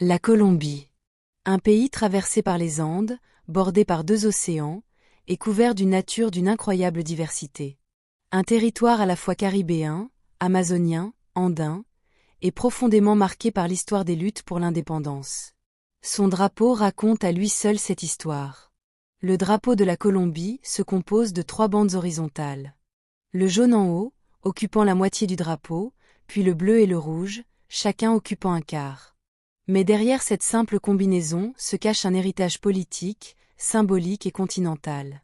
La Colombie. Un pays traversé par les Andes, bordé par deux océans, et couvert d'une nature d'une incroyable diversité. Un territoire à la fois caribéen, amazonien, andin, et profondément marqué par l'histoire des luttes pour l'indépendance. Son drapeau raconte à lui seul cette histoire. Le drapeau de la Colombie se compose de 3 bandes horizontales. Le jaune en haut, occupant la moitié du drapeau, puis le bleu et le rouge, chacun occupant un quart. Mais derrière cette simple combinaison se cache un héritage politique, symbolique et continental.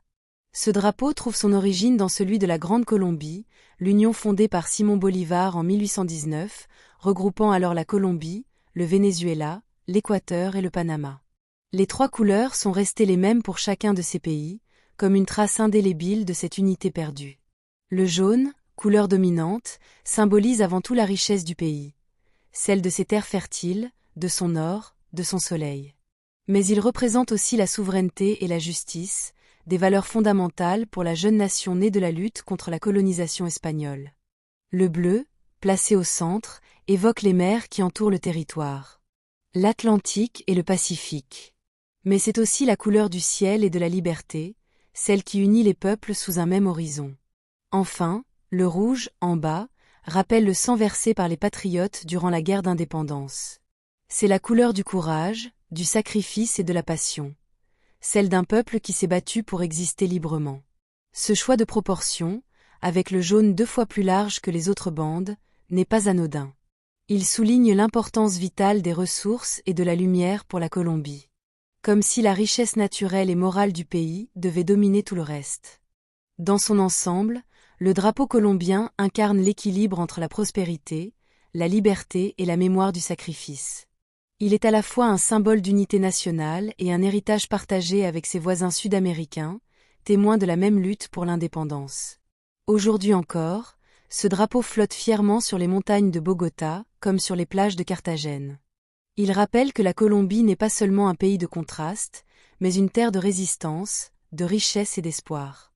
Ce drapeau trouve son origine dans celui de la Grande Colombie, l'union fondée par Simón Bolívar en 1819, regroupant alors la Colombie, le Venezuela, l'Équateur et le Panama. Les 3 couleurs sont restées les mêmes pour chacun de ces pays, comme une trace indélébile de cette unité perdue. Le jaune, couleur dominante, symbolise avant tout la richesse du pays, celle de ses terres fertiles, de son or, de son soleil. Mais il représente aussi la souveraineté et la justice, des valeurs fondamentales pour la jeune nation née de la lutte contre la colonisation espagnole. Le bleu, placé au centre, évoque les mers qui entourent le territoire. L'Atlantique et le Pacifique. Mais c'est aussi la couleur du ciel et de la liberté, celle qui unit les peuples sous un même horizon. Enfin, le rouge, en bas, rappelle le sang versé par les patriotes durant la guerre d'indépendance. C'est la couleur du courage, du sacrifice et de la passion. Celle d'un peuple qui s'est battu pour exister librement. Ce choix de proportion, avec le jaune 2 fois plus large que les autres bandes, n'est pas anodin. Il souligne l'importance vitale des ressources et de la lumière pour la Colombie. Comme si la richesse naturelle et morale du pays devait dominer tout le reste. Dans son ensemble, le drapeau colombien incarne l'équilibre entre la prospérité, la liberté et la mémoire du sacrifice. Il est à la fois un symbole d'unité nationale et un héritage partagé avec ses voisins sud-américains, témoins de la même lutte pour l'indépendance. Aujourd'hui encore, ce drapeau flotte fièrement sur les montagnes de Bogota, comme sur les plages de Carthagène. Il rappelle que la Colombie n'est pas seulement un pays de contrastes, mais une terre de résistance, de richesse et d'espoir.